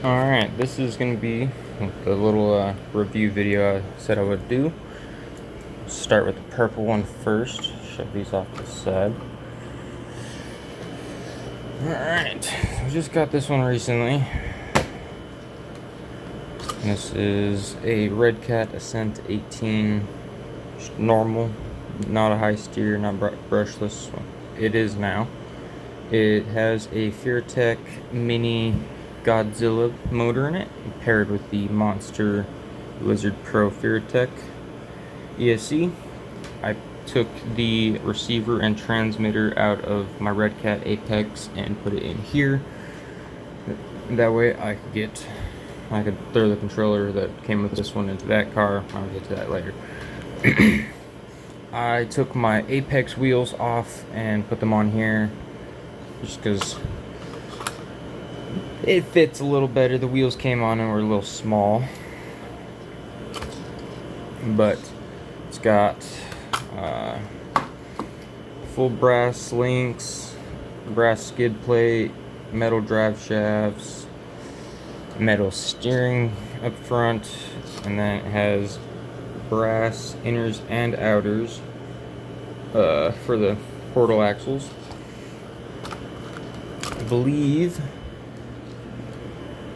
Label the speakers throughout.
Speaker 1: Alright, this is going to be the little review video I said I would do. Start with the purple one first. Shove these off to the side. Alright, we just got this one recently. This is a REDCAT Ascent-18 normal, not a high steer, not brushless. It is now. It has a FearTech Mini Godzilla motor in it, paired with the Monster Lizard Pro FearTech ESC. I took the receiver and transmitter out of my REDCAT Apex and put it in here. That way I could throw the controller that came with this one into that car. I'll get to that later. I took my Apex wheels off and put them on here just because it fits a little better. The wheels came on and were a little small, but it's got full brass links, brass skid plate, metal drive shafts, metal steering up front, and then it has brass inners and outers for the portal axles. I believe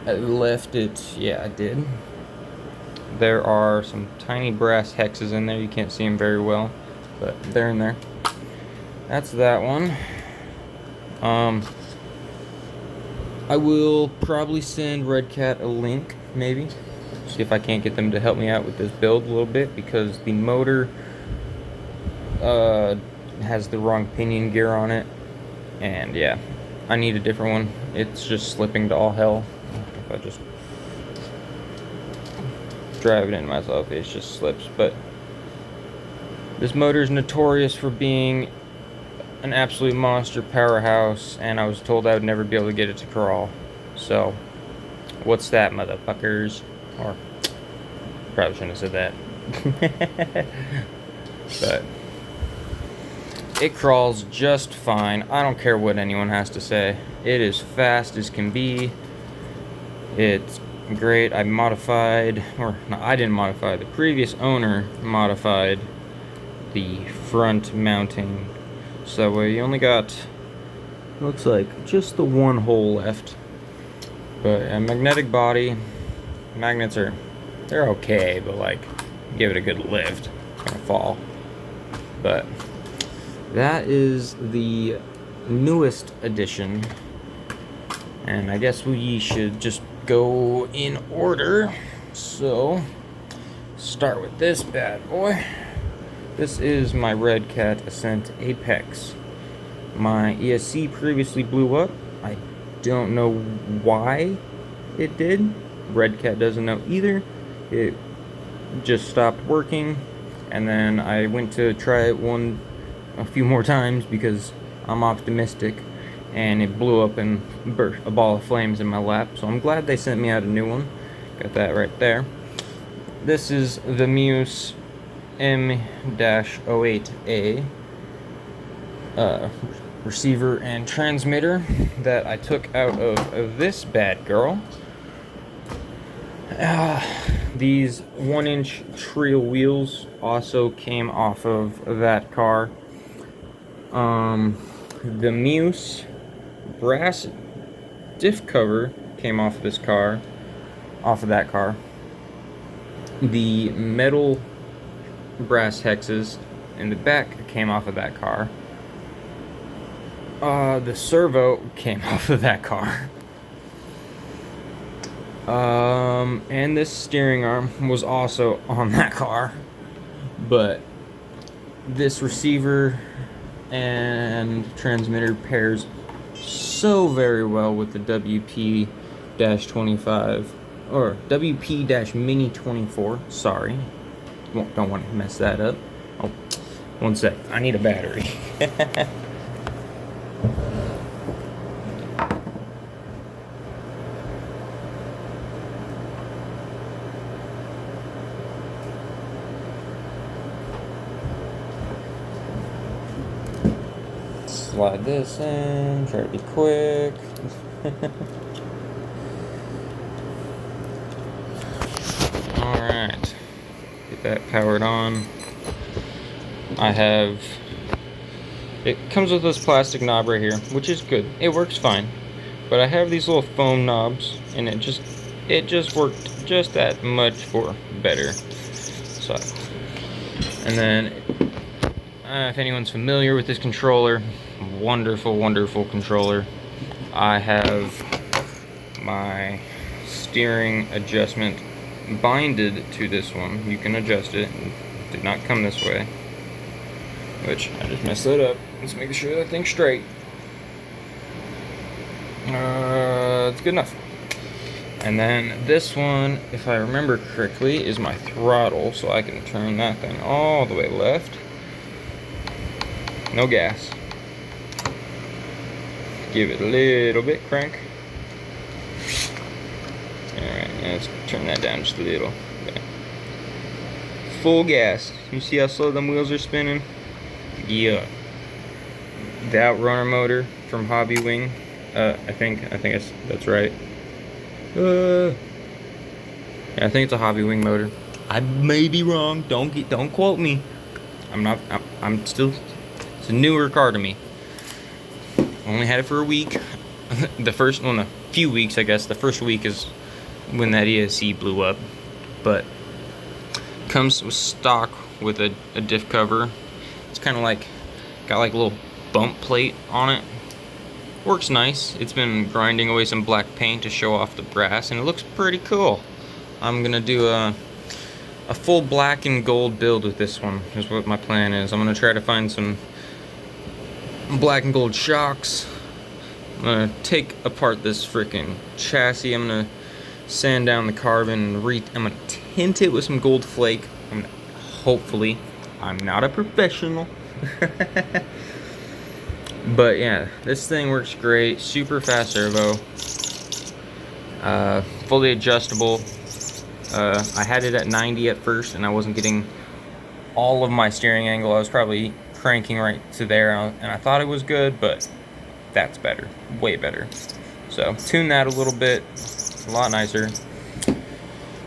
Speaker 1: I left it, yeah I did. There are some tiny brass hexes in there, you can't see them very well, but they're in there. That's that one. I will probably send REDCAT a link, maybe. See if I can't get them to help me out with this build a little bit, because the motor has the wrong pinion gear on it, and yeah, I need a different one. It's just slipping to all hell. If I just drive it in myself, it just slips. But this motor is notorious for being an absolute monster powerhouse, and I was told I would never be able to get it to crawl. So, what's that, motherfuckers? Or, probably shouldn't have said that. But it crawls just fine. I don't care what anyone has to say. It is fast as can be. It's great. I modified, or no, I didn't modify, the previous owner modified the front mounting, so that way you only got, looks like, just the one hole left. But a magnetic body, magnets they're okay, but like, give it a good lift, it's gonna fall. But that is the newest addition, and I guess we should just go in order. So, start with this bad boy. This is my REDCAT Ascent Apex. My ESC previously blew up. I don't know why it did. REDCAT doesn't know either. It just stopped working, and then I went to try it a few more times because I'm optimistic, and it blew up and burst a ball of flames in my lap. So I'm glad they sent me out a new one. Got that right there. This is the Muse M-08A receiver and transmitter that I took out of this bad girl. These 1-inch Trio wheels also came off of that car. The Muse brass diff cover came off of that car. The metal brass hexes in the back came off of that car. The servo came off of that car. And this steering arm was also on that car. But this receiver and transmitter pairs so very well with the WP-25 or WP-Mini 24. Sorry, don't want to mess that up. Oh, one sec. I need a battery. Slide this in, try to be quick. get that powered on. It comes with this plastic knob right here, which is good. It works fine. But I have these little foam knobs, and it just worked just that much for better. So, and then if anyone's familiar with this controller, wonderful, wonderful controller. I have my steering adjustment binded to this one. You can adjust it. It did not come this way, which I just messed it up. Let's make sure that thing's straight. It's good enough. And then this one, if I remember correctly, is my throttle, so I can turn that thing all the way left. No gas. Give it a little bit crank. Alright, let's turn that down just a little. Okay. Full gas. You see how slow them wheels are spinning? Yeah. The Outrunner motor from Hobby Wing. I think that's right. Yeah, I think it's a Hobby Wing motor. I may be wrong. Don't quote me. I'm still. It's a newer car to me. Only had it for a week. A few weeks, I guess. The first week is when that ESC blew up. But comes with stock with a diff cover. It's kind of like got like a little bump plate on it. Works nice. It's been grinding away some black paint to show off the brass, and it looks pretty cool. I'm gonna do a full black and gold build with this one, is what my plan is. I'm gonna try to find some black and gold shocks. I'm gonna take apart this freaking chassis. I'm gonna sand down the carbon and I'm gonna tint it with some gold flake. Hopefully, I'm not a professional. But yeah, this thing works great. Super fast servo. Fully adjustable. I had it at 90 at first, and I wasn't getting all of my steering angle. I was probably cranking right to there, and I thought it was good, but that's better. Way better. So, tune that a little bit. A lot nicer.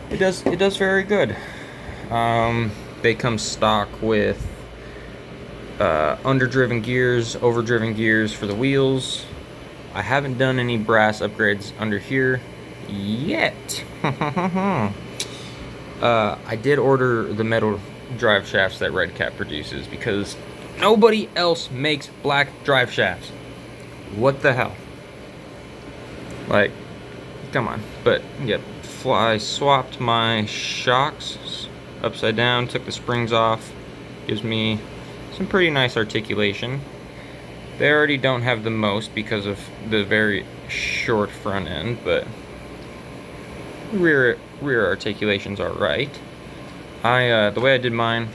Speaker 1: It does very good. They come stock with underdriven gears, overdriven gears for the wheels. I haven't done any brass upgrades under here yet. I did order the metal drive shafts that REDCAT produces because nobody else makes black drive shafts. What the hell? Like, come on. But yeah, I swapped my shocks upside down, took the springs off. Gives me some pretty nice articulation. They already don't have the most because of the very short front end, but rear articulation's alright. The way I did mine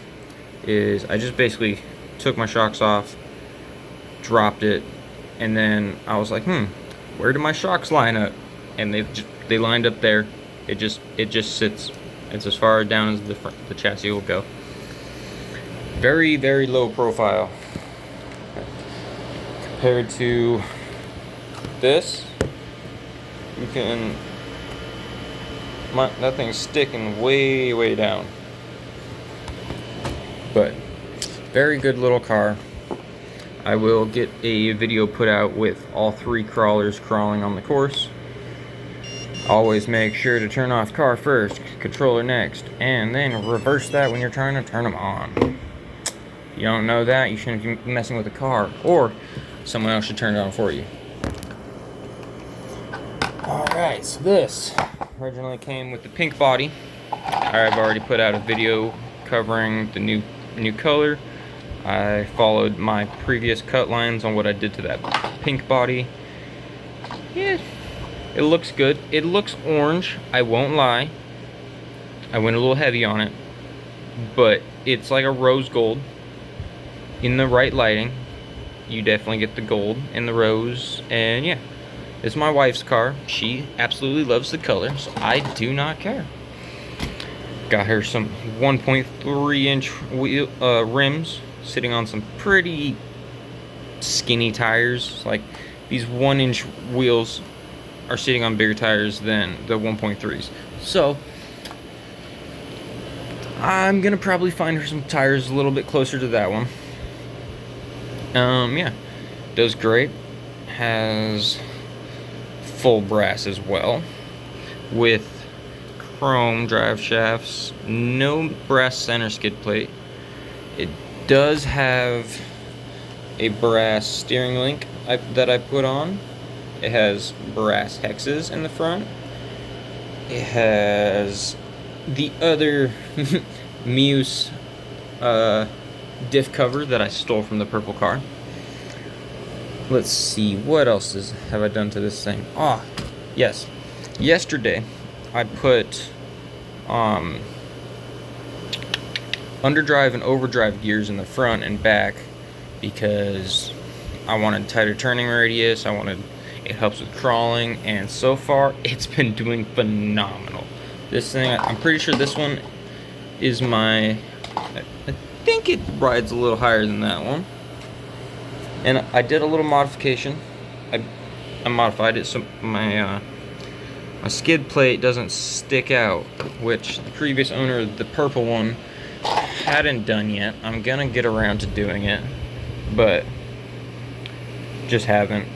Speaker 1: is I just basically took my shocks off, dropped it, and then I was like, where do my shocks line up? And they lined up there. It just sits. It's as far down as the chassis will go. Very, very low profile compared to this. You can, that thing's sticking way, way down. But very good little car. I will get a video put out with all 3 crawlers crawling on the course. Always make sure to turn off car first, controller next, and then reverse that when you're trying to turn them on. If you don't know that, you shouldn't be messing with the car, or someone else should turn it on for you. Alright, so this originally came with the pink body. I've already put out a video covering the new color. I followed my previous cut lines on what I did to that pink body. Yeah, it looks good. It looks orange, I won't lie. I went a little heavy on it, but it's like a rose gold. In the right lighting, you definitely get the gold and the rose, and yeah. It's my wife's car. She absolutely loves the color, so I do not care. Got her some 1.3 inch wheel rims, sitting on some pretty skinny tires. Like, these 1 inch wheels are sitting on bigger tires than the 1.3s. So I'm gonna probably find her some tires a little bit closer to that one. Yeah, does great. Has full brass as well, with chrome drive shafts, no brass center skid plate. It does have a brass steering link that I put on. It has brass hexes in the front. It has the other Muse diff cover that I stole from the purple car. Let's see, what else have I done to this thing? Ah, yes. Yesterday, I put underdrive and overdrive gears in the front and back because I wanted tighter turning radius. It helps with crawling, and so far it's been doing phenomenal. This thing, I'm pretty sure this one is I think it rides a little higher than that one. And I did a little modification. I modified it so my skid plate doesn't stick out, which the previous owner of the purple one hadn't done yet. I'm gonna get around to doing it, but just haven't.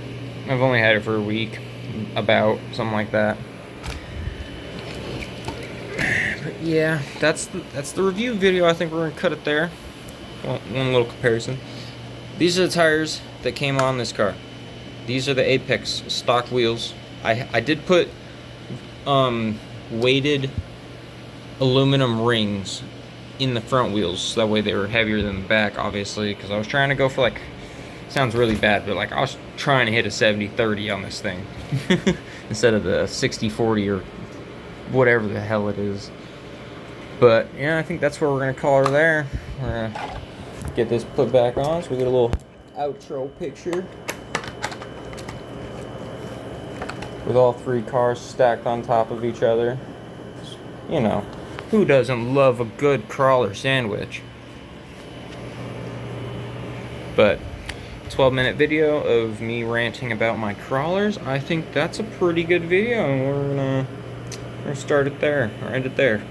Speaker 1: I've only had it for a week, about something like that. But yeah, that's the review video. I think we're gonna cut it there. One little comparison. These are the tires that came on this car. These are the Apex stock wheels. I did put weighted aluminum rings in the front wheels, so that way they were heavier than the back, obviously, because I was trying to go for, like, sounds really bad, but like I was trying to hit a 70-30 on this thing instead of the 60-40 or whatever the hell it is. But yeah, I think that's where we're gonna call her there. We're gonna get this put back on so we get a little outro picture with all three cars stacked on top of each other. You know, who doesn't love a good crawler sandwich? But 12-minute video of me ranting about my crawlers, I think that's a pretty good video, and we're gonna start it there, or end it there.